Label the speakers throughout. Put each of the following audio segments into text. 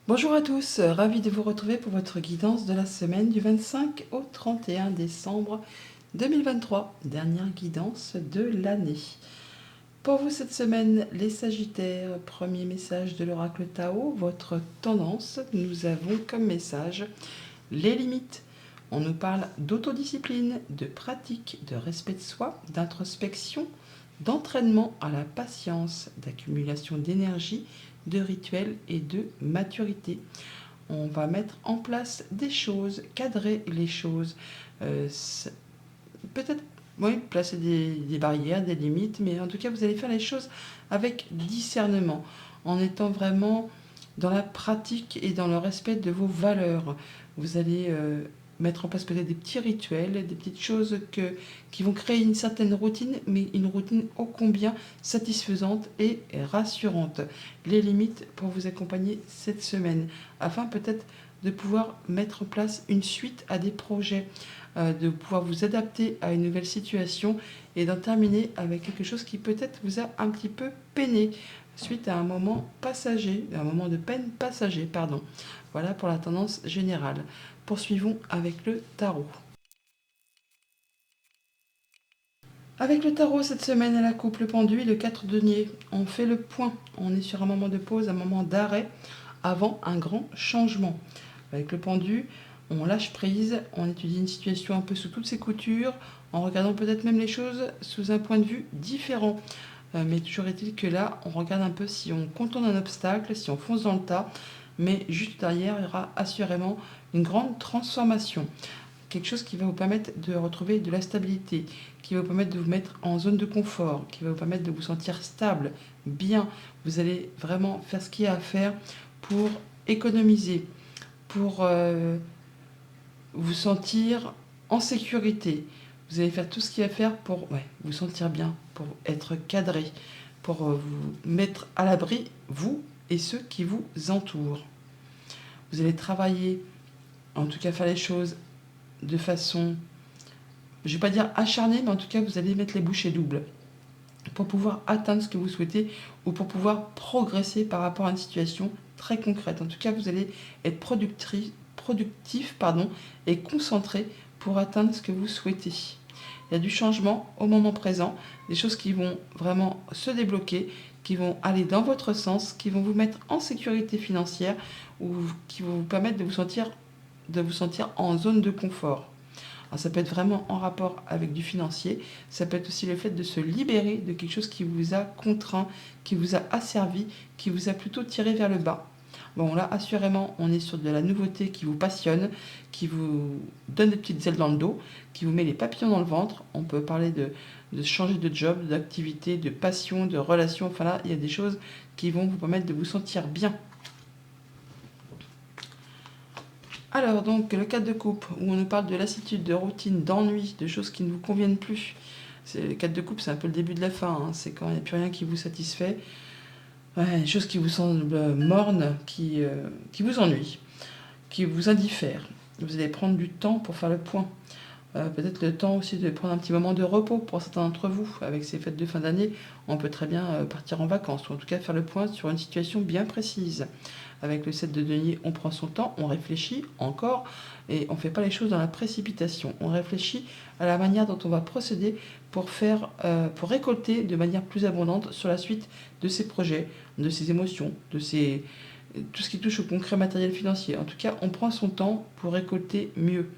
Speaker 1: Bonjour à tous, ravi de vous retrouver pour votre guidance de la semaine du 25 au 31 décembre 2023, dernière guidance de l'année. Pour vous cette semaine, les Sagittaires, premier message de l'oracle Tao, votre tendance, nous avons comme message les limites. On nous parle d'autodiscipline, de pratique, de respect de soi, d'introspection, d'entraînement à la patience, d'accumulation d'énergie, de rituels et de maturité. On va mettre en place des choses, cadrer les choses, euh, peut-être oui, placer des barrières, des limites, mais en tout cas vous allez faire les choses avec discernement, en étant vraiment dans la pratique et dans le respect de vos valeurs. Vous allez mettre en place peut-être des petits rituels, des petites choses qui vont créer une certaine routine, mais une routine ô combien satisfaisante et rassurante. Les limites pour vous accompagner cette semaine, afin peut-être de pouvoir mettre en place une suite à des projets, de pouvoir vous adapter à une nouvelle situation et d'en terminer avec quelque chose qui peut-être vous a un petit peu peiné suite à un moment passager, un moment de peine passager, pardon. Voilà pour la tendance générale. Poursuivons avec le tarot. Avec le tarot, cette semaine, à la coupe, le pendu et le 4 deniers. On fait le point. On est sur un moment de pause, un moment d'arrêt avant un grand changement. Avec le pendu, on lâche prise, on étudie une situation un peu sous toutes ses coutures, en regardant peut-être même les choses sous un point de vue différent. Mais toujours est-il que là, on regarde un peu si on contourne un obstacle, si on fonce dans le tas, mais juste derrière, il y aura assurément une grande transformation. Quelque chose qui va vous permettre de retrouver de la stabilité, qui va vous permettre de vous mettre en zone de confort, qui va vous permettre de vous sentir stable, bien. Vous allez vraiment faire ce qu'il y a à faire pour économiser, pour vous sentir en sécurité. Vous allez faire tout ce qu'il y a à faire pour vous sentir bien, pour être cadré, pour vous mettre à l'abri, vous et ceux qui vous entourent. Vous allez travailler, en tout cas faire les choses de façon, je ne vais pas dire acharnée, mais en tout cas vous allez mettre les bouchées doubles pour pouvoir atteindre ce que vous souhaitez ou pour pouvoir progresser par rapport à une situation très concrète. En tout cas, vous allez être productif et concentré pour atteindre ce que vous souhaitez. Il y a du changement au moment présent, des choses qui vont vraiment se débloquer, qui vont aller dans votre sens, qui vont vous mettre en sécurité financière ou qui vont vous permettre de vous sentir en zone de confort. Alors ça peut être vraiment en rapport avec du financier, ça peut être aussi le fait de se libérer de quelque chose qui vous a contraint, qui vous a asservi, qui vous a plutôt tiré vers le bas. Bon là, assurément, on est sur de la nouveauté qui vous passionne, qui vous donne des petites ailes dans le dos, qui vous met les papillons dans le ventre. On peut parler de changer de job, d'activité, de passion, de relation. Enfin là, il y a des choses qui vont vous permettre de vous sentir bien. Alors donc le 4 de coupe, où on nous parle de lassitude, de routine, d'ennui, de choses qui ne vous conviennent plus. Le 4 de coupe, c'est un peu le début de la fin, hein. C'est quand il n'y a plus rien qui vous satisfait. Ouais, des choses qui vous semblent mornes, qui vous ennuient, qui vous indiffèrent. Vous allez prendre du temps pour faire le point. Peut-être le temps aussi de prendre un petit moment de repos pour certains d'entre vous. Avec ces fêtes de fin d'année, on peut très bien partir en vacances, ou en tout cas faire le point sur une situation bien précise. Avec le 7 de denier, on prend son temps, on réfléchit encore, et on ne fait pas les choses dans la précipitation. On réfléchit à la manière dont on va procéder pour récolter de manière plus abondante sur la suite de ses projets, de ses émotions, tout ce qui touche au concret matériel financier. En tout cas, on prend son temps pour récolter mieux.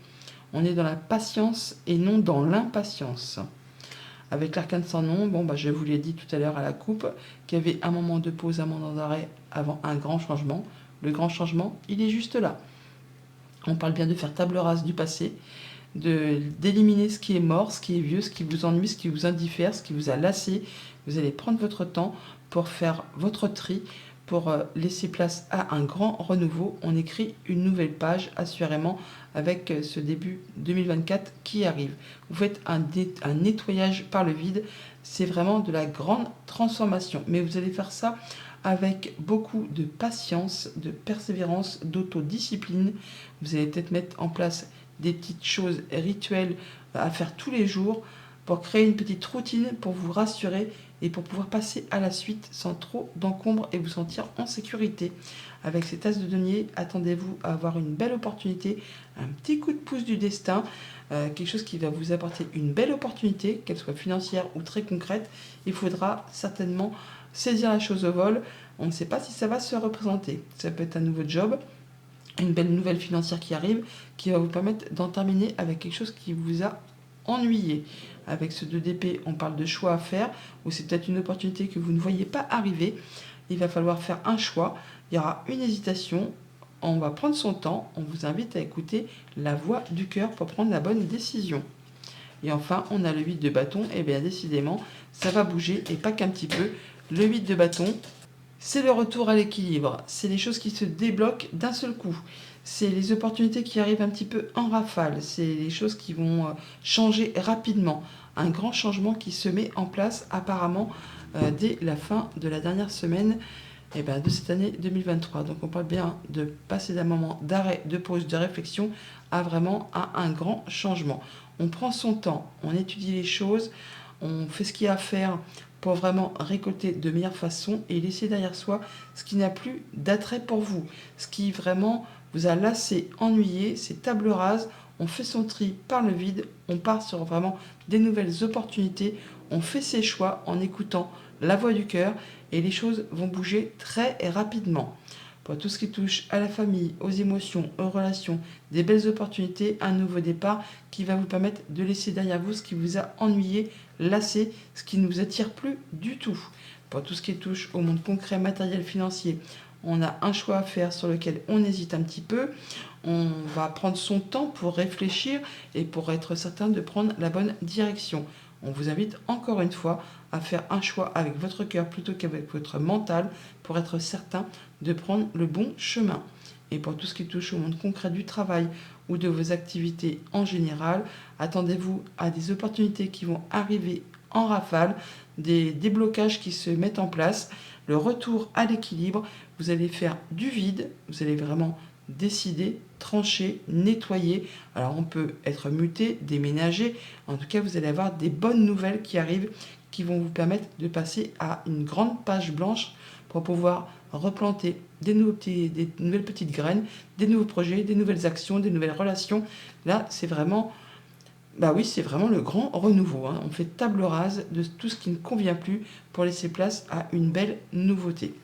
Speaker 1: On est dans la patience et non dans l'impatience. Avec l'arcane sans nom, je vous l'ai dit tout à l'heure à la coupe, qu'il y avait un moment de pause, un moment d'arrêt avant un grand changement. Le grand changement, il est juste là. On parle bien de faire table rase du passé, d'éliminer ce qui est mort, ce qui est vieux, ce qui vous ennuie, ce qui vous indiffère, ce qui vous a lassé. Vous allez prendre votre temps pour faire votre tri, pour laisser place à un grand renouveau. On écrit une nouvelle page, assurément, avec ce début 2024 qui arrive. Vous faites un nettoyage par le vide. C'est vraiment de la grande transformation. Mais vous allez faire ça avec beaucoup de patience, de persévérance, d'autodiscipline. Vous allez peut-être mettre en place des petites choses rituelles à faire tous les jours pour créer une petite routine pour vous rassurer et pour pouvoir passer à la suite sans trop d'encombre et vous sentir en sécurité. Avec cet as de denier, attendez-vous à avoir une belle opportunité, un petit coup de pouce du destin, quelque chose qui va vous apporter une belle opportunité, qu'elle soit financière ou très concrète. Il faudra certainement saisir la chose au vol. On ne sait pas si ça va se représenter. Ça peut être un nouveau job, une belle nouvelle financière qui arrive, qui va vous permettre d'en terminer avec quelque chose qui vous a ennuyé. Avec ce 2 d'épée, on parle de choix à faire, ou c'est peut-être une opportunité que vous ne voyez pas arriver. Il va falloir faire un choix. Il y aura une hésitation. On va prendre son temps. On vous invite à écouter la voix du cœur pour prendre la bonne décision. Et enfin, on a le 8 de bâton. Et bien décidément, ça va bouger et pas qu'un petit peu. Le 8 de bâton, c'est le retour à l'équilibre. C'est les choses qui se débloquent d'un seul coup. C'est les opportunités qui arrivent un petit peu en rafale. C'est les choses qui vont changer rapidement. Un grand changement qui se met en place apparemment dès la fin de la dernière semaine de cette année 2023. Donc on parle bien de passer d'un moment d'arrêt, de pause, de réflexion à vraiment un grand changement. On prend son temps, on étudie les choses, on fait ce qu'il y a à faire pour vraiment récolter de meilleure façon et laisser derrière soi ce qui n'a plus d'attrait pour vous, ce qui vraiment vous a lassé, ennuyé, c'est table rase, on fait son tri par le vide, on part sur vraiment des nouvelles opportunités, on fait ses choix en écoutant la voix du cœur et les choses vont bouger très rapidement. Pour tout ce qui touche à la famille, aux émotions, aux relations, des belles opportunités, un nouveau départ qui va vous permettre de laisser derrière vous ce qui vous a ennuyé, lassé, ce qui ne vous attire plus du tout. Pour tout ce qui touche au monde concret, matériel, financier, on a un choix à faire sur lequel on hésite un petit peu. On va prendre son temps pour réfléchir et pour être certain de prendre la bonne direction. On vous invite encore une fois à faire un choix avec votre cœur plutôt qu'avec votre mental pour être certain de prendre le bon chemin. Et pour tout ce qui touche au monde concret du travail ou de vos activités en général, attendez-vous à des opportunités qui vont arriver en rafale, des déblocages qui se mettent en place, le retour à l'équilibre. Vous allez faire du vide, vous allez vraiment décider, trancher, nettoyer. Alors on peut être muté, déménager. En tout cas, vous allez avoir des bonnes nouvelles qui arrivent qui vont vous permettre de passer à une grande page blanche pour pouvoir replanter des nouvelles petites graines, des nouveaux projets, des nouvelles actions, des nouvelles relations. Là, c'est vraiment, c'est vraiment le grand renouveau. On fait table rase de tout ce qui ne convient plus pour laisser place à une belle nouveauté.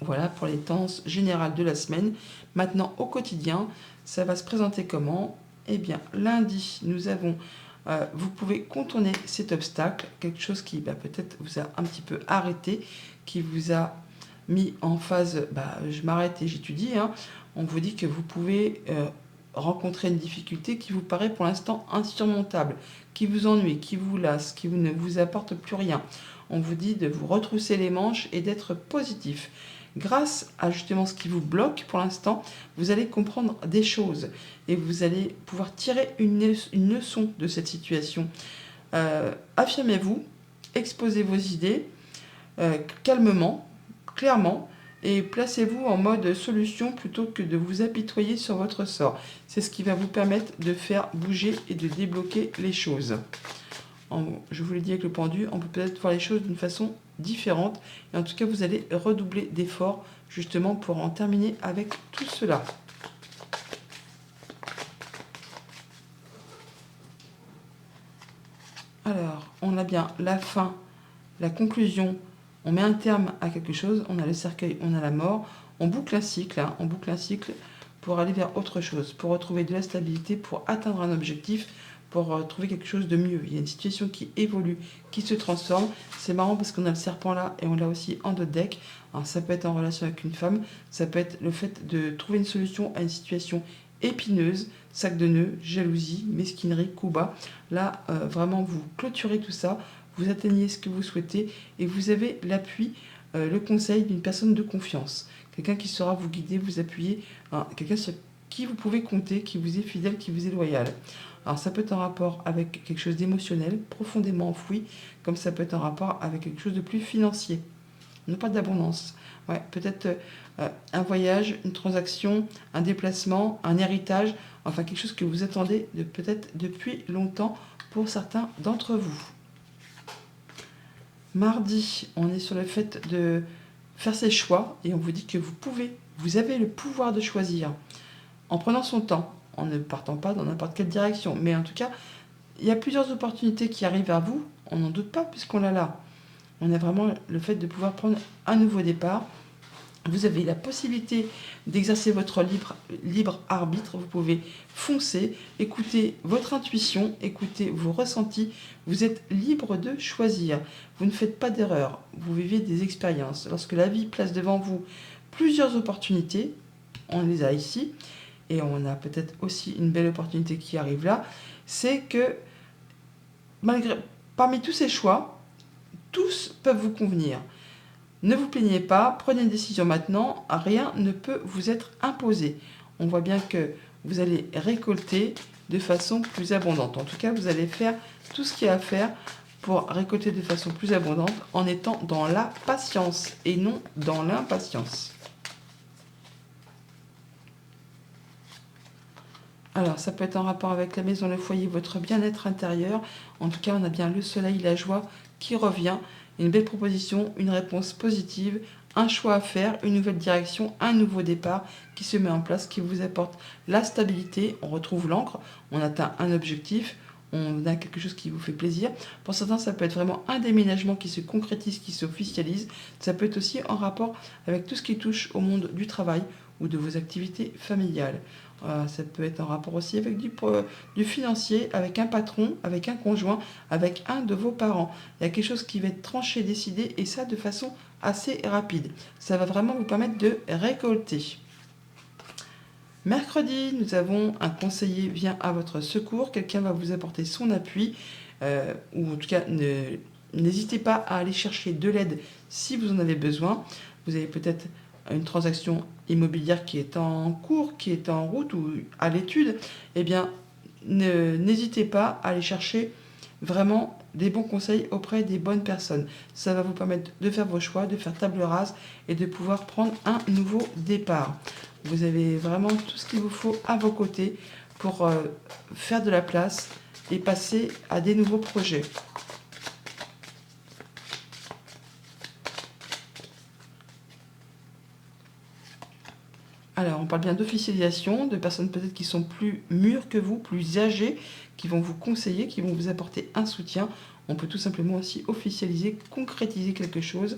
Speaker 1: Voilà pour les tendances générales de la semaine. Maintenant, au quotidien, ça va se présenter comment ? Eh bien, lundi, nous avons vous pouvez contourner cet obstacle, quelque chose qui peut-être vous a un petit peu arrêté, qui vous a mis en phase, je m'arrête et j'étudie. On vous dit que vous pouvez rencontrer une difficulté qui vous paraît pour l'instant insurmontable, qui vous ennuie, qui vous lasse, qui ne vous apporte plus rien. On vous dit de vous retrousser les manches et d'être positif. Grâce à justement ce qui vous bloque pour l'instant, vous allez comprendre des choses et vous allez pouvoir tirer une leçon de cette situation. Affirmez-vous, exposez vos idées calmement, clairement, et placez-vous en mode solution plutôt que de vous apitoyer sur votre sort. C'est ce qui va vous permettre de faire bouger et de débloquer les choses. Je vous l'ai dit avec le pendu, on peut peut-être voir les choses d'une façon différente. Et en tout cas, vous allez redoubler d'efforts justement pour en terminer avec tout cela. Alors, on a bien la fin, la conclusion. On met un terme à quelque chose. On a le cercueil, on a la mort. On boucle un cycle. On boucle un cycle pour aller vers autre chose, pour retrouver de la stabilité, pour atteindre un objectif, pour trouver quelque chose de mieux. Il y a une situation qui évolue, qui se transforme. C'est marrant parce qu'on a le serpent là et on l'a aussi en d'autres decks. Alors ça peut être en relation avec une femme, ça peut être le fait de trouver une solution à une situation épineuse, sac de nœuds, jalousie, mesquinerie, coup bas. Là, vraiment, vous clôturez tout ça, vous atteignez ce que vous souhaitez et vous avez l'appui, le conseil d'une personne de confiance. Quelqu'un qui saura vous guider, vous appuyer, quelqu'un sur qui vous pouvez compter, qui vous est fidèle, qui vous est loyal. Alors ça peut être en rapport avec quelque chose d'émotionnel, profondément enfoui, comme ça peut être en rapport avec quelque chose de plus financier. Non pas d'abondance. Ouais, peut-être un voyage, une transaction, un déplacement, un héritage, enfin quelque chose que vous attendez peut-être depuis longtemps pour certains d'entre vous. Mardi, on est sur le fait de faire ses choix et on vous dit que vous avez le pouvoir de choisir en prenant son temps, en ne partant pas dans n'importe quelle direction. Mais en tout cas, il y a plusieurs opportunités qui arrivent à vous, on n'en doute pas puisqu'on l'a là. On a vraiment le fait de pouvoir prendre un nouveau départ. Vous avez la possibilité d'exercer votre libre arbitre. Vous pouvez foncer, écouter votre intuition, écouter vos ressentis. Vous êtes libre de choisir. Vous ne faites pas d'erreur. Vous vivez des expériences. Lorsque la vie place devant vous plusieurs opportunités, on les a ici, et on a peut-être aussi une belle opportunité qui arrive là, c'est que parmi tous ces choix, tous peuvent vous convenir. Ne vous plaignez pas, prenez une décision maintenant, rien ne peut vous être imposé. On voit bien que vous allez récolter de façon plus abondante. En tout cas, vous allez faire tout ce qu'il y a à faire pour récolter de façon plus abondante en étant dans la patience et non dans l'impatience. Alors, ça peut être en rapport avec la maison, le foyer, votre bien-être intérieur. En tout cas, on a bien le soleil, la joie qui revient. Une belle proposition, une réponse positive, un choix à faire, une nouvelle direction, un nouveau départ qui se met en place, qui vous apporte la stabilité. On retrouve l'ancre, on atteint un objectif, on a quelque chose qui vous fait plaisir. Pour certains, ça peut être vraiment un déménagement qui se concrétise, qui s'officialise. Ça peut être aussi en rapport avec tout ce qui touche au monde du travail ou de vos activités familiales. Ça peut être en rapport aussi avec du financier, avec un patron, avec un conjoint, avec un de vos parents. Il y a quelque chose qui va être tranché, décidé, et ça de façon assez rapide. Ça va vraiment vous permettre de récolter. Mercredi, nous avons un conseiller vient à votre secours. Quelqu'un va vous apporter son appui, ou en tout cas, n'hésitez pas à aller chercher de l'aide si vous en avez besoin. Vous avez peut-être une transaction immobilière qui est en cours, qui est en route ou à l'étude. Eh bien, n'hésitez pas à aller chercher vraiment des bons conseils auprès des bonnes personnes. Ça va vous permettre de faire vos choix, de faire table rase et de pouvoir prendre un nouveau départ. Vous avez vraiment tout ce qu'il vous faut à vos côtés pour faire de la place et passer à des nouveaux projets. Alors, on parle bien d'officialisation, de personnes peut-être qui sont plus mûres que vous, plus âgées, qui vont vous conseiller, qui vont vous apporter un soutien. On peut tout simplement aussi officialiser, concrétiser quelque chose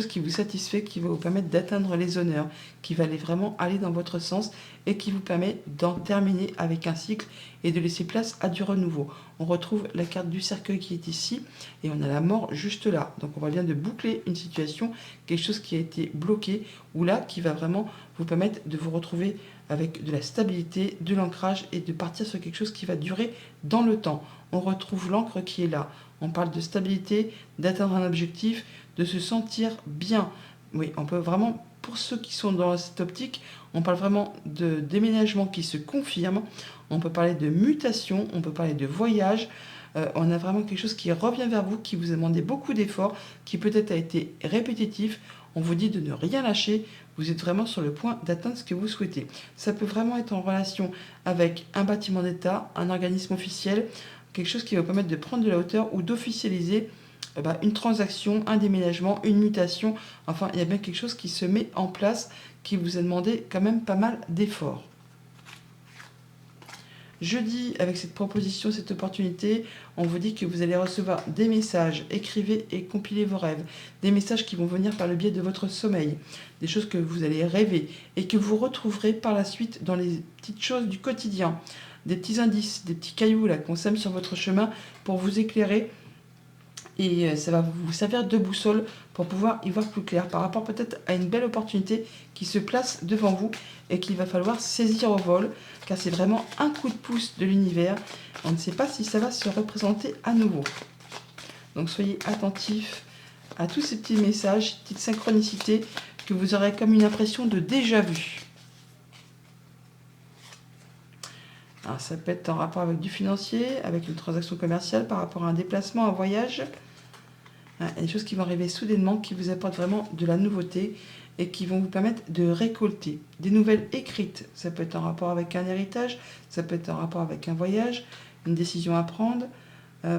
Speaker 1: qui vous satisfait, qui va vous permettre d'atteindre les honneurs, qui va vraiment aller dans votre sens et qui vous permet d'en terminer avec un cycle et de laisser place à du renouveau. On retrouve la carte du cercueil qui est ici et on a la mort juste là. Donc on va bien de boucler une situation, quelque chose qui a été bloqué ou là qui va vraiment vous permettre de vous retrouver avec de la stabilité, de l'ancrage et de partir sur quelque chose qui va durer dans le temps. On retrouve l'encre qui est là. On parle de stabilité, d'atteindre un objectif, de se sentir bien. Oui, on peut vraiment, pour ceux qui sont dans cette optique, on parle vraiment de déménagement qui se confirme, on peut parler de mutation, on peut parler de voyage, on a vraiment quelque chose qui revient vers vous, qui vous a demandé beaucoup d'efforts, qui peut-être a été répétitif, on vous dit de ne rien lâcher, vous êtes vraiment sur le point d'atteindre ce que vous souhaitez. Ça peut vraiment être en relation avec un bâtiment d'État, un organisme officiel, quelque chose qui va vous permettre de prendre de la hauteur ou d'officialiser une transaction, un déménagement, une mutation. Enfin, il y a bien quelque chose qui se met en place qui vous a demandé quand même pas mal d'efforts. Jeudi, avec cette proposition, cette opportunité, on vous dit que vous allez recevoir des messages. Écrivez et compilez vos rêves. Des messages qui vont venir par le biais de votre sommeil. Des choses que vous allez rêver et que vous retrouverez par la suite dans les petites choses du quotidien. Des petits indices, des petits cailloux là qu'on sème sur votre chemin pour vous éclairer. Et ça va vous servir de boussole pour pouvoir y voir plus clair par rapport peut-être à une belle opportunité qui se place devant vous et qu'il va falloir saisir au vol, car c'est vraiment un coup de pouce de l'univers. On ne sait pas si ça va se représenter à nouveau. Donc soyez attentifs à tous ces petits messages, petites synchronicités que vous aurez comme une impression de déjà vu. Alors ça peut être en rapport avec du financier, avec une transaction commerciale, par rapport à un déplacement, un voyage. Il y a des choses qui vont arriver soudainement, qui vous apportent vraiment de la nouveauté et qui vont vous permettre de récolter des nouvelles écrites. Ça peut être en rapport avec un héritage, ça peut être en rapport avec un voyage, une décision à prendre,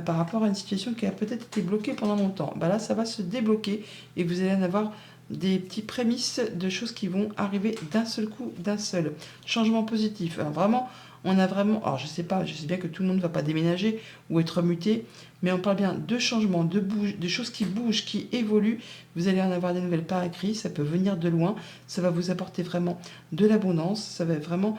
Speaker 1: par rapport à une situation qui a peut-être été bloquée pendant longtemps. Bah là, ça va se débloquer et vous allez en avoir des petits prémices de choses qui vont arriver d'un seul coup, d'un seul changement positif. Alors vraiment, on a vraiment, alors je sais pas, je sais bien que tout le monde ne va pas déménager ou être muté, mais on parle bien de changements, de choses qui bougent, qui évoluent. Vous allez en avoir des nouvelles par écrit, ça peut venir de loin, ça va vous apporter vraiment de l'abondance, ça va vraiment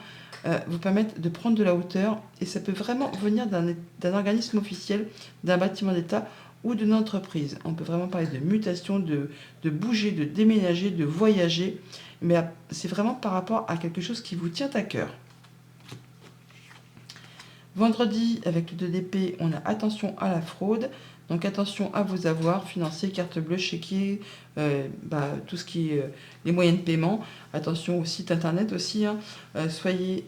Speaker 1: vous permettre de prendre de la hauteur et ça peut vraiment venir d'un organisme officiel, d'un bâtiment d'État ou d'une entreprise. On peut vraiment parler de mutation, de bouger, de déménager, de voyager, mais c'est vraiment par rapport à quelque chose qui vous tient à cœur. Vendredi, avec le 2 d'épée, on a attention à la fraude. Donc attention à vos avoirs financiers, carte bleue, chéquier, tout ce qui est les moyens de paiement. Attention au site internet aussi. Soyez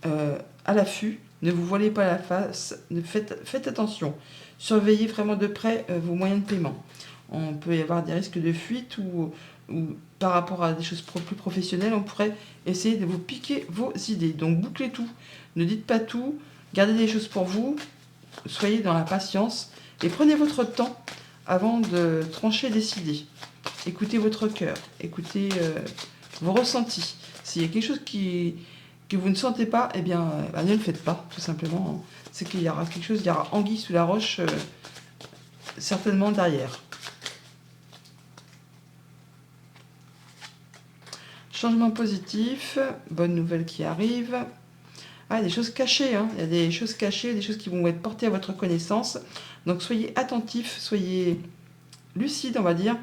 Speaker 1: à l'affût. Ne vous voilez pas la face. Faites attention. Surveillez vraiment de près vos moyens de paiement. On peut y avoir des risques de fuite ou par rapport à des choses plus professionnelles, on pourrait essayer de vous piquer vos idées. Donc bouclez tout. Ne dites pas tout. Gardez des choses pour vous. Soyez dans la patience. Et prenez votre temps avant de trancher et décider. Écoutez votre cœur, écoutez vos ressentis. S'il y a quelque chose que vous ne sentez pas, eh bien, ne le faites pas, tout simplement. C'est qu'il y aura quelque chose, il y aura anguille sous la roche, certainement derrière. Changement positif, bonne nouvelle qui arrive. Des choses cachées, il y a des choses cachées, des choses qui vont être portées à votre connaissance. Donc soyez attentifs, soyez lucides, on va dire.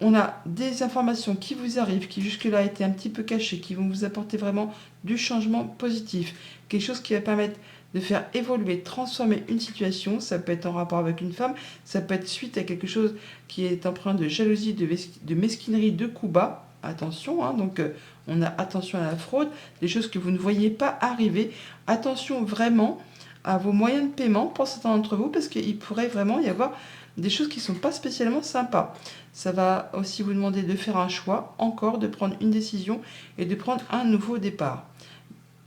Speaker 1: On a des informations qui vous arrivent, qui jusque-là étaient un petit peu cachées, qui vont vous apporter vraiment du changement positif. Quelque chose qui va permettre de faire évoluer, transformer une situation. Ça peut être en rapport avec une femme, ça peut être suite à quelque chose qui est empreint de jalousie, de mesquinerie, de coups bas. Attention, donc on a attention à la fraude, des choses que vous ne voyez pas arriver. Attention vraiment à vos moyens de paiement pour certains d'entre vous, parce qu'il pourrait vraiment y avoir des choses qui ne sont pas spécialement sympas. Ça va aussi vous demander de faire un choix, encore de prendre une décision et de prendre un nouveau départ.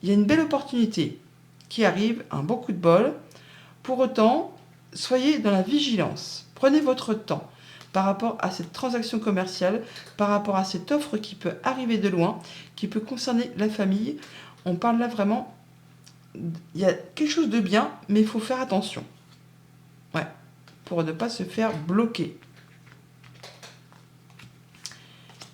Speaker 1: Il y a une belle opportunité qui arrive, un bon coup de bol. Pour autant, soyez dans la vigilance. Prenez votre temps par rapport à cette transaction commerciale, par rapport à cette offre qui peut arriver de loin, qui peut concerner la famille. On parle là vraiment, il y a quelque chose de bien, mais il faut faire attention. Pour ne pas se faire bloquer.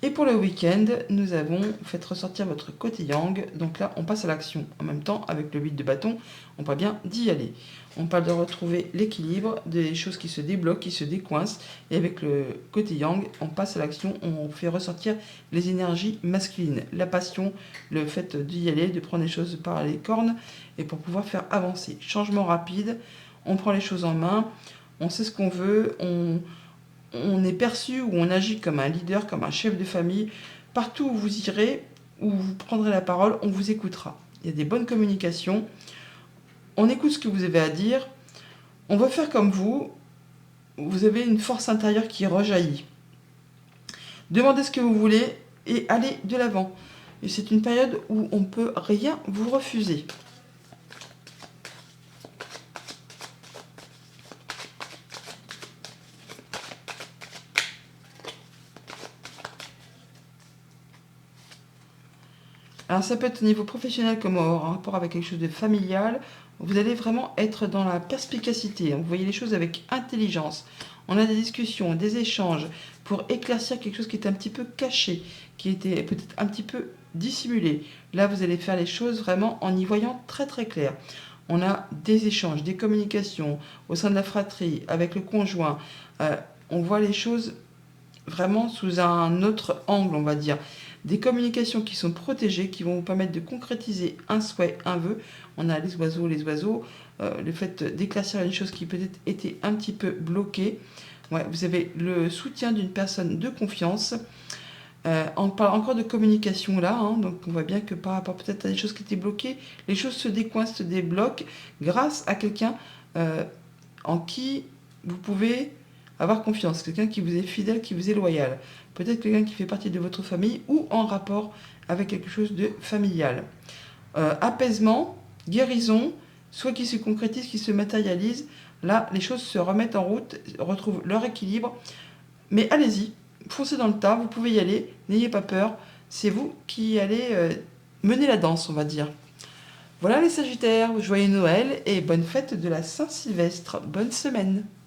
Speaker 1: Et pour le week-end, nous avons fait ressortir votre côté yang. Donc là, on passe à l'action. En même temps, avec le 8 de bâton, on parle bien d'y aller. On parle de retrouver l'équilibre, des choses qui se débloquent, qui se décoincent. Et avec le côté yang, on passe à l'action. On fait ressortir les énergies masculines. La passion, le fait d'y aller, de prendre les choses par les cornes et pour pouvoir faire avancer. Changement rapide, on prend les choses en main. On sait ce qu'on veut, on est perçu ou on agit comme un leader, comme un chef de famille. Partout où vous irez, où vous prendrez la parole, on vous écoutera. Il y a des bonnes communications. On écoute ce que vous avez à dire. On veut faire comme vous. Vous avez une force intérieure qui rejaillit. Demandez ce que vous voulez et allez de l'avant. Et c'est une période où on ne peut rien vous refuser. Alors ça peut être au niveau professionnel comme en rapport avec quelque chose de familial. Vous allez vraiment être dans la perspicacité. Vous voyez les choses avec intelligence. On a des discussions, des échanges pour éclaircir quelque chose qui est un petit peu caché, qui était peut-être un petit peu dissimulé. Là, vous allez faire les choses vraiment en y voyant très très clair. On a des échanges, des communications au sein de la fratrie, avec le conjoint. On voit les choses vraiment sous un autre angle, on va dire. Des communications qui sont protégées, qui vont vous permettre de concrétiser un souhait, un vœu. On a les oiseaux, le fait d'éclaircir une chose qui peut-être était un petit peu bloquée. Vous avez le soutien d'une personne de confiance. On parle encore de communication là, donc on voit bien que par rapport peut-être à des choses qui étaient bloquées, les choses se décoincent, se débloquent grâce à quelqu'un en qui vous pouvez avoir confiance, quelqu'un qui vous est fidèle, qui vous est loyal. Peut-être quelqu'un qui fait partie de votre famille ou en rapport avec quelque chose de familial. Apaisement, guérison, soit qui se concrétisent, qui se matérialisent. Là, les choses se remettent en route, retrouvent leur équilibre. Mais allez-y, foncez dans le tas, vous pouvez y aller, n'ayez pas peur. C'est vous qui allez mener la danse, on va dire. Voilà les Sagittaires, joyeux Noël et bonne fête de la Saint-Sylvestre. Bonne semaine.